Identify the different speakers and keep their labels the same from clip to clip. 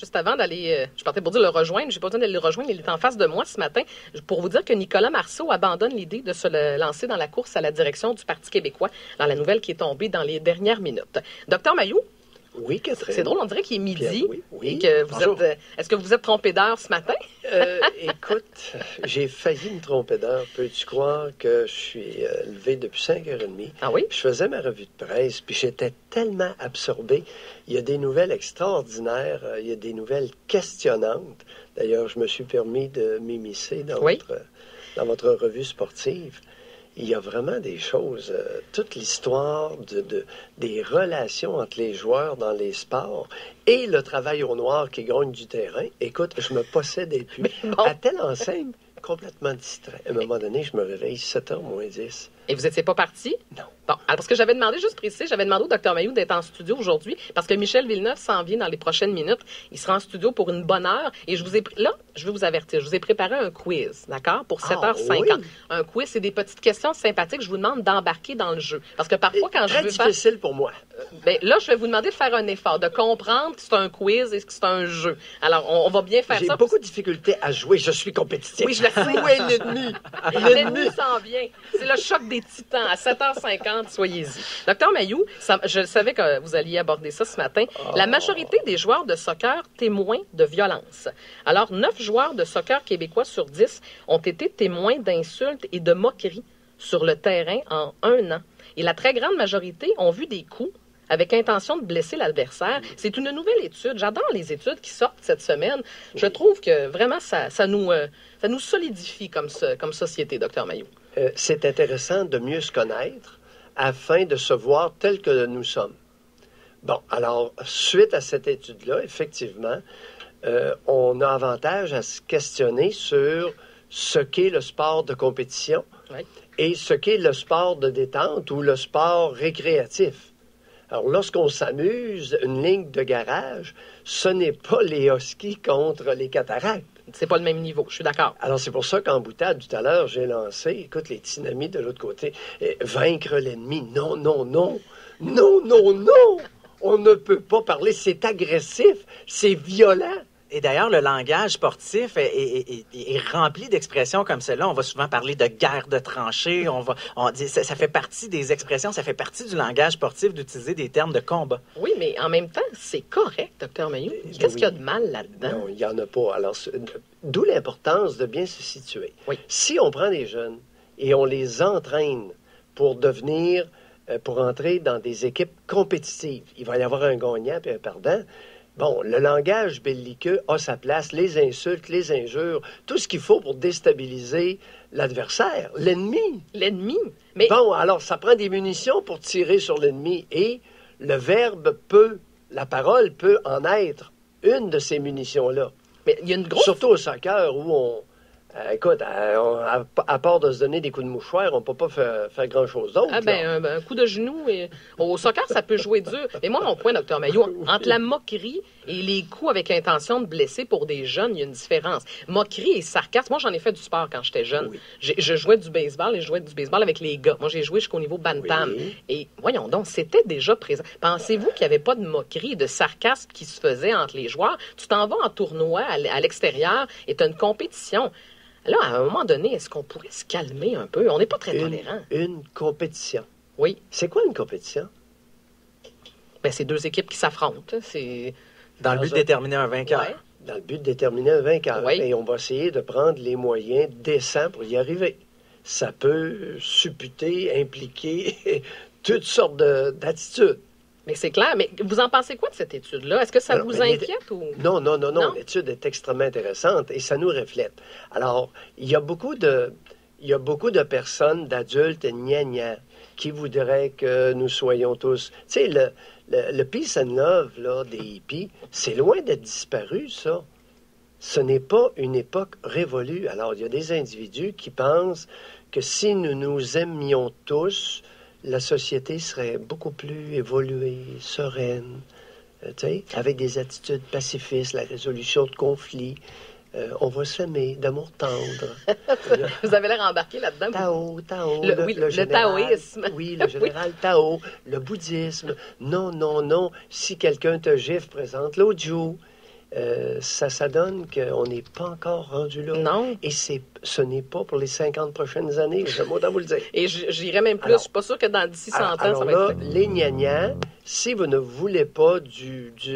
Speaker 1: juste avant d'aller, je partais pour dire le rejoindre, j'ai pas besoin d'aller le rejoindre, il est en face de moi ce matin, pour vous dire que Nicolas Marceau abandonne l'idée de se lancer dans la course à la direction du Parti québécois, dans la nouvelle qui est tombée dans les dernières minutes. Docteur Mailloux?
Speaker 2: Oui, Catherine.
Speaker 1: C'est drôle, on dirait qu'il est midi.
Speaker 2: Pierre, oui.
Speaker 1: Et que vous êtes. Est-ce que vous êtes trompé d'heure ce matin?
Speaker 2: Écoute, j'ai failli me tromper d'heure. Peux-tu croire que je suis levé depuis 5h30?
Speaker 1: Ah oui?
Speaker 2: Je faisais ma revue de presse, puis j'étais tellement absorbé. Il y a des nouvelles extraordinaires, il y a des nouvelles questionnantes. D'ailleurs, je me suis permis de m'immiscer dans votre revue sportive. Il y a vraiment des choses, toute l'histoire des relations entre les joueurs dans les sports et le travail au noir qui gagne du terrain. Écoute, je me possédais plus. À telle enseigne, complètement distrait. À un moment donné, je me réveille 7h moins 10.
Speaker 1: Et vous n'étiez pas parti?
Speaker 2: Non.
Speaker 1: Bon, alors parce que j'avais demandé, juste préciser, j'avais demandé au Dr Mailloux d'être en studio aujourd'hui parce que Michel Villeneuve s'en vient dans les prochaines minutes. Il sera en studio pour une bonne heure et je vais vous avertir, je vous ai préparé un quiz, d'accord, pour 7h50. Oui. Un quiz, c'est des petites questions sympathiques. Je vous demande d'embarquer dans le jeu. Parce que parfois, quand je veux faire...
Speaker 2: Très difficile pour moi.
Speaker 1: Là, je vais vous demander de faire un effort, de comprendre que c'est un quiz et que c'est un jeu. Alors, on va bien faire ça.
Speaker 2: J'ai beaucoup de difficultés à jouer. Je suis compétitif.
Speaker 1: Oui, je le sais.
Speaker 2: Où est l'ennemi?
Speaker 1: L'ennemi s'en vient. C'est le choc des titans. À 7h50, soyez-y. Docteur Mailloux, je savais que vous alliez aborder ça ce matin. La majorité des joueurs de soccer témoins de violence. Alors, 9 joueurs de soccer québécois sur 10 ont été témoins d'insultes et de moqueries sur le terrain en 1 an. Et la très grande majorité ont vu des coups avec intention de blesser l'adversaire. C'est une nouvelle étude. J'adore les études qui sortent cette semaine. Je trouve que vraiment, ça nous solidifie comme société, Dr Mailloux.
Speaker 2: C'est intéressant de mieux se connaître afin de se voir tel que nous sommes. Bon, alors, suite à cette étude-là, effectivement, on a avantage à se questionner sur ce qu'est le sport de compétition et ce qu'est le sport de détente ou le sport récréatif. Alors, lorsqu'on s'amuse, une ligne de garage, ce n'est pas les huskies contre les cataractes.
Speaker 1: C'est pas le même niveau, je suis d'accord.
Speaker 2: Alors, c'est pour ça qu'en boutade, tout à l'heure, j'ai lancé, écoute, les tsunamis de l'autre côté, vaincre l'ennemi. Non, non, non. Non, non, non. On ne peut pas parler. C'est agressif. C'est violent.
Speaker 3: Et d'ailleurs, le langage sportif est rempli d'expressions comme celle-là. On va souvent parler de guerre de tranchées. Ça fait partie des expressions, ça fait partie du langage sportif d'utiliser des termes de combat.
Speaker 1: Oui, mais en même temps, c'est correct, Dr Mailloux. Qu'est-ce qu'il y a de mal là-dedans?
Speaker 2: Non, il n'y en a pas. Alors, d'où l'importance de bien se situer.
Speaker 1: Oui.
Speaker 2: Si on prend des jeunes et on les entraîne pour entrer dans des équipes compétitives, il va y avoir un gagnant et un perdant. Bon, le langage belliqueux a sa place, les insultes, les injures, tout ce qu'il faut pour déstabiliser l'adversaire, l'ennemi.
Speaker 1: L'ennemi? Mais...
Speaker 2: Bon, alors ça prend des munitions pour tirer sur l'ennemi et la parole peut en être une de ces munitions-là.
Speaker 1: Mais il y a une grosse...
Speaker 2: Surtout au soccer où à part de se donner des coups de mouchoir, on ne peut pas faire grand-chose d'autre.
Speaker 1: Un coup de genou. Au soccer, ça peut jouer dur. Mais moi, mon point, Dr Mailloux, entre la moquerie et les coups avec intention de blesser pour des jeunes, il y a une différence. Moquerie et sarcasme. Moi, j'en ai fait du sport quand j'étais jeune. Oui. Je jouais du baseball et je jouais du baseball avec les gars. Moi, j'ai joué jusqu'au niveau bantam. Oui. Et voyons donc, c'était déjà présent. Pensez-vous qu'il n'y avait pas de moquerie et de sarcasme qui se faisait entre les joueurs? Tu t'en vas en tournoi à l'extérieur et tu as une compétition. Là, à un moment donné, est-ce qu'on pourrait se calmer un peu? On n'est pas très tolérant.
Speaker 2: Une compétition.
Speaker 1: Oui.
Speaker 2: C'est quoi une compétition?
Speaker 1: Ben, c'est 2 équipes qui s'affrontent. C'est...
Speaker 3: Dans le but de déterminer un vainqueur.
Speaker 1: Ouais.
Speaker 2: Dans le but de déterminer un vainqueur.
Speaker 1: Oui.
Speaker 2: Et on va essayer de prendre les moyens décents pour y arriver. Ça peut supputer, impliquer toutes sortes d'attitudes.
Speaker 1: Mais c'est clair. Mais vous en pensez quoi de cette étude-là? Est-ce que ça vous inquiète ou...
Speaker 2: Non. L'étude est extrêmement intéressante et ça nous reflète. Alors, il y a beaucoup de personnes, d'adultes, gna-gna, qui voudraient que nous soyons tous... Tu sais, le peace and love là, des hippies, c'est loin d'être disparu, ça. Ce n'est pas une époque révolue. Alors, il y a des individus qui pensent que si nous nous aimions tous... la société serait beaucoup plus évoluée, sereine, avec des attitudes pacifistes, la résolution de conflits. On va s'aimer d'amour tendre.
Speaker 1: Vous avez l'air embarqué là-dedans.
Speaker 2: Tao.
Speaker 1: Le taoïsme.
Speaker 2: Oui, le général Tao, le bouddhisme. Non. Si quelqu'un te gifle, présente l'autre joue. ça donne qu'on n'est pas encore rendu là.
Speaker 1: Non.
Speaker 2: Et ce n'est pas pour les 50 prochaines années, j'ai mot à vous le dire.
Speaker 1: Et j'irais même plus.
Speaker 2: Alors,
Speaker 1: je suis pas sûre que d'ici 100 ans,
Speaker 2: alors
Speaker 1: ça va
Speaker 2: là,
Speaker 1: être fait.
Speaker 2: les gnagnans, si vous ne voulez pas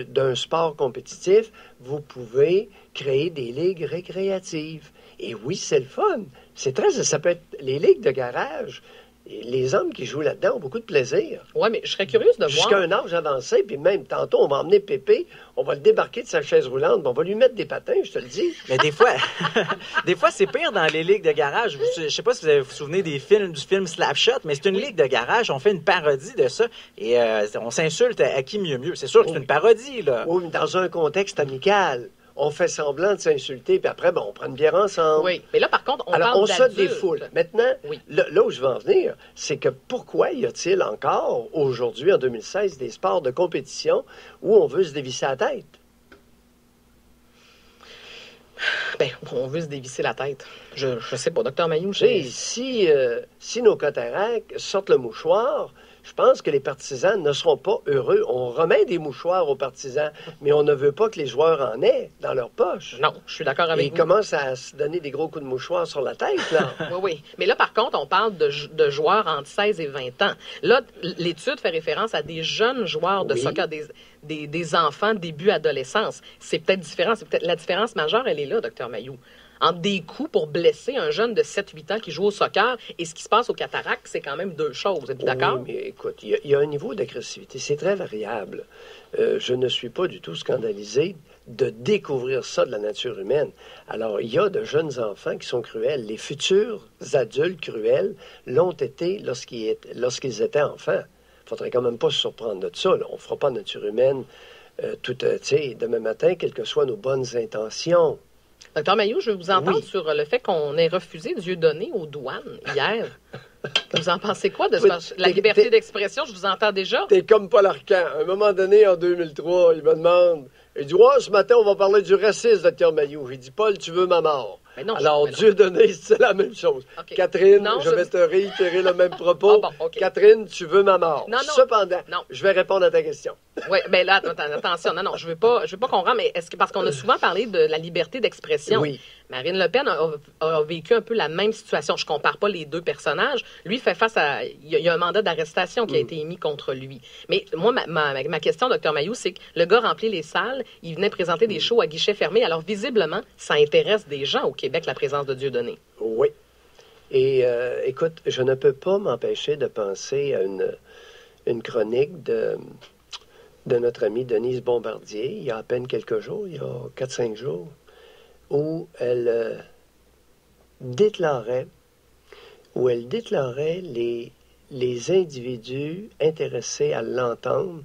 Speaker 2: d'un sport compétitif, vous pouvez créer des ligues récréatives. Et oui, c'est le fun. Ça peut être les ligues de garage. Les hommes qui jouent là-dedans ont beaucoup de plaisir.
Speaker 1: Oui, mais je serais curieuse de
Speaker 2: Jusqu'à
Speaker 1: voir.
Speaker 2: un âge avancé, puis même tantôt, on va emmener Pépé, on va le débarquer de sa chaise roulante, puis on va lui mettre des patins, je te le dis.
Speaker 3: Mais des fois, c'est pire dans les ligues de garage. Je sais pas si vous vous souvenez du film Slapshot, mais c'est une ligue de garage. On fait une parodie de ça et on s'insulte à qui mieux. C'est sûr que c'est une parodie, là.
Speaker 2: Oui, mais dans un contexte amical. On fait semblant de s'insulter, puis après, on prend une bière ensemble.
Speaker 1: Oui, mais là, par contre, on
Speaker 2: Alors,
Speaker 1: parle
Speaker 2: on se
Speaker 1: d'adultes.
Speaker 2: défoule. Maintenant,
Speaker 1: Oui.
Speaker 2: là où je veux en venir, c'est que pourquoi y a-t-il encore, aujourd'hui, en 2016, des sports de compétition où on veut se dévisser la tête?
Speaker 1: Ben, on veut se dévisser la tête. Je sais pas, docteur Mailloux.
Speaker 2: Tu sais, si nos cataractes sortent le mouchoir, je pense que les partisans ne seront pas heureux. On remet des mouchoirs aux partisans, mais on ne veut pas que les joueurs en aient dans leur poche.
Speaker 1: Non, je suis d'accord
Speaker 2: Et
Speaker 1: avec
Speaker 2: ils
Speaker 1: vous.
Speaker 2: commencent à se donner des gros coups de mouchoir sur la tête, là.
Speaker 1: Oui, oui. Mais là, par contre, on parle de joueurs entre 16 et 20 ans. Là, l'étude fait référence à des jeunes joueurs de
Speaker 2: Oui.
Speaker 1: soccer, des enfants début adolescence. C'est peut-être différent. C'est peut-être la différence majeure, elle est là, docteur Mailloux. Entre des coups pour blesser un jeune de 7-8 ans qui joue au soccer et ce qui se passe au cataracte, c'est quand même deux choses. Êtes-vous d'accord?
Speaker 2: Oui, mais écoute, il y a un niveau d'agressivité. C'est très variable. Je ne suis pas du tout scandalisé de découvrir ça de la nature humaine. Alors, il y a de jeunes enfants qui sont cruels. Les futurs adultes cruels l'ont été lorsqu'ils étaient enfants. Il faudrait quand même pas se surprendre de ça, là. On ne fera pas de nature humaine demain matin, quelles que soient nos bonnes intentions.
Speaker 1: Docteur Mailloux, je veux vous entendre
Speaker 2: Oui.
Speaker 1: sur le fait qu'on ait refusé Dieudonné aux douanes hier. Vous en pensez quoi de
Speaker 2: Mais
Speaker 1: ça? La liberté d'expression, je vous entends déjà.
Speaker 2: T'es comme Paul Arcand. À un moment donné, en 2003, il me demande, il dit, ouais, ce matin, on va parler du racisme, docteur Mailloux. Il dit, Paul, tu veux ma mort?
Speaker 1: Mais non,
Speaker 2: Alors,
Speaker 1: mais non.
Speaker 2: Dieudonné, c'est la même chose.
Speaker 1: OK.
Speaker 2: Catherine,
Speaker 1: Non,
Speaker 2: je vais te réitérer le même propos.
Speaker 1: Ah bon, OK.
Speaker 2: Catherine, tu veux ma mort.
Speaker 1: Non, non.
Speaker 2: Cependant,
Speaker 1: Non.
Speaker 2: je vais répondre à ta question.
Speaker 1: Oui, mais là, attention, non, je veux pas qu'on rentre, mais est-ce que, parce qu'on a souvent parlé de la liberté d'expression.
Speaker 2: Oui.
Speaker 1: Marine Le Pen a vécu un peu la même situation. Je compare pas les deux personnages. Lui fait face à, il y a un mandat d'arrestation qui a été émis contre lui. Mais moi, ma question, docteur Mailloux, c'est que le gars remplit les salles, il venait présenter des shows à guichet fermé. Alors, visiblement, ça intéresse des gens au Québec, la présence de Dieudonné.
Speaker 2: Oui. Et écoute, je ne peux pas m'empêcher de penser à une chronique de notre amie Denise Bombardier, il y a à peine quelques jours, il y a 4-5 jours, où elle déclarait les individus intéressés à l'entendre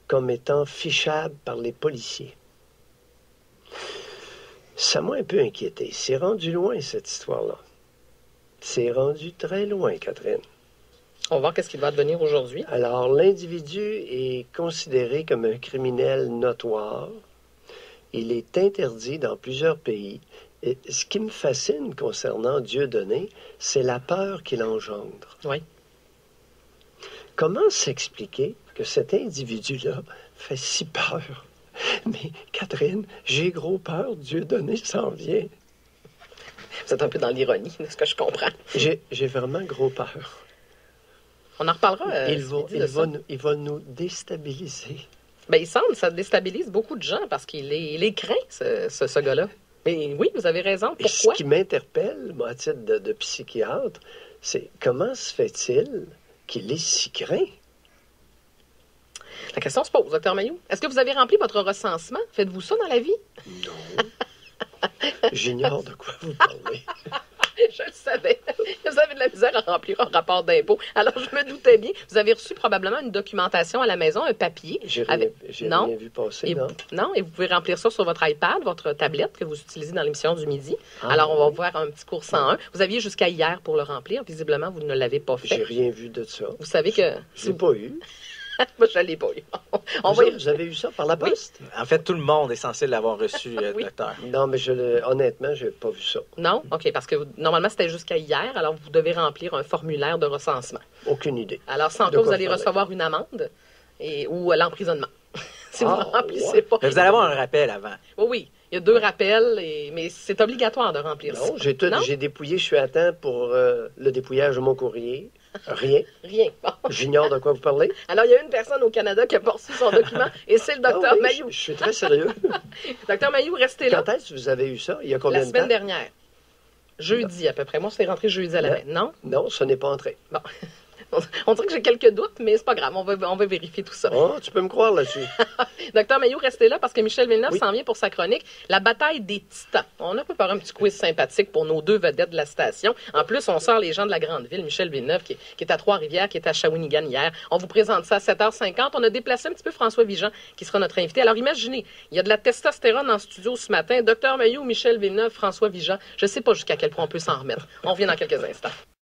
Speaker 2: comme étant fichables par les policiers. Ça m'a un peu inquiété. C'est rendu loin, cette histoire-là. C'est rendu très loin, Catherine.
Speaker 1: On va voir qu'est-ce qu'il va devenir aujourd'hui.
Speaker 2: Alors, l'individu est considéré comme un criminel notoire. Il est interdit dans plusieurs pays. Et ce qui me fascine concernant Dieudonné, c'est la peur qu'il engendre.
Speaker 1: Oui.
Speaker 2: Comment s'expliquer que cet individu-là fait si peur? Mais Catherine, j'ai gros peur, Dieudonné s'en vient.
Speaker 1: Vous êtes un peu dans l'ironie, de ce que je comprends.
Speaker 2: J'ai vraiment gros peur.
Speaker 1: On en reparlera.
Speaker 2: Il va nous déstabiliser.
Speaker 1: Ben, il semble que ça déstabilise beaucoup de gens parce qu'il est craint, ce gars-là. Mais oui, vous avez raison.
Speaker 2: Et
Speaker 1: Pourquoi?
Speaker 2: ce qui m'interpelle, moi, à titre de psychiatre, c'est comment se fait-il qu'il est si craint?
Speaker 1: La question se pose, docteur Mailloux. Est-ce que vous avez rempli votre recensement? Faites-vous ça dans la vie?
Speaker 2: Non. J'ignore de quoi vous parlez.
Speaker 1: Je le savais. Vous avez de la misère à remplir un rapport d'impôt. Alors, je me doutais bien. Vous avez reçu probablement une documentation à la maison, un papier.
Speaker 2: J'ai
Speaker 1: Non.
Speaker 2: rien vu passer,
Speaker 1: Et,
Speaker 2: non?
Speaker 1: non, et vous pouvez remplir ça sur votre iPad, votre tablette que vous utilisez dans l'émission du midi.
Speaker 2: Ah,
Speaker 1: Alors, on va
Speaker 2: oui.
Speaker 1: voir un petit cours 101. Vous aviez jusqu'à hier pour le remplir. Visiblement, vous ne l'avez pas
Speaker 2: J'ai
Speaker 1: fait.
Speaker 2: rien vu de ça.
Speaker 1: Vous savez que...
Speaker 2: Je l'ai pas eu.
Speaker 1: Moi, je ne l'ai pas eu. On
Speaker 2: Vous,
Speaker 1: va y-
Speaker 2: autres, vous avez eu ça par la poste?
Speaker 3: En fait, tout le monde est censé l'avoir reçu,
Speaker 1: Oui.
Speaker 3: docteur.
Speaker 2: Non, mais honnêtement, je n'ai pas vu ça.
Speaker 1: Non? OK, parce que normalement, c'était jusqu'à hier. Alors, vous devez remplir un formulaire de recensement.
Speaker 2: Aucune idée.
Speaker 1: Alors, sans
Speaker 2: De
Speaker 1: quoi,
Speaker 2: quoi
Speaker 1: vous allez
Speaker 2: vous parlez?
Speaker 1: recevoir une amende ou l'emprisonnement. si vous ne remplissez pas.
Speaker 3: Mais vous allez avoir un rappel avant.
Speaker 1: Oui, oui. Il y a 2 rappels, mais c'est obligatoire de remplir ça.
Speaker 2: Non, j'ai dépouillé, je suis à temps pour le dépouillage de mon courrier. Rien.
Speaker 1: Rien. Bon.
Speaker 2: J'ignore de quoi vous parlez.
Speaker 1: Alors, il y a une personne au Canada qui a pas reçu son document et c'est le docteur
Speaker 2: oui,
Speaker 1: Mailloux.
Speaker 2: Je suis très sérieux.
Speaker 1: Docteur Mailloux, restez là.
Speaker 2: Quand est-ce que vous avez eu ça? Il y a combien
Speaker 1: La
Speaker 2: de temps?
Speaker 1: semaine dernière. Jeudi, à peu près. Moi, c'est rentré jeudi à la fin. Non?
Speaker 2: Non, ce n'est pas entré.
Speaker 1: Bon. On dirait que j'ai quelques doutes, mais c'est pas grave. On va vérifier tout ça.
Speaker 2: Oh, tu peux me croire là-dessus.
Speaker 1: Docteur Mailloux, restez là parce que Michel Villeneuve s'en vient pour sa chronique. La bataille des titans. On a préparé un petit quiz sympathique pour nos 2 vedettes de la station. En plus, on sort les gens de la grande ville. Michel Villeneuve, qui est à Trois-Rivières, qui est à Shawinigan hier. On vous présente ça à 7h50. On a déplacé un petit peu François Vigeant, qui sera notre invité. Alors, imaginez, il y a de la testostérone en studio ce matin. Docteur Mailloux, Michel Villeneuve, François Vigeant. Je ne sais pas jusqu'à quel point on peut s'en remettre. On revient dans quelques instants.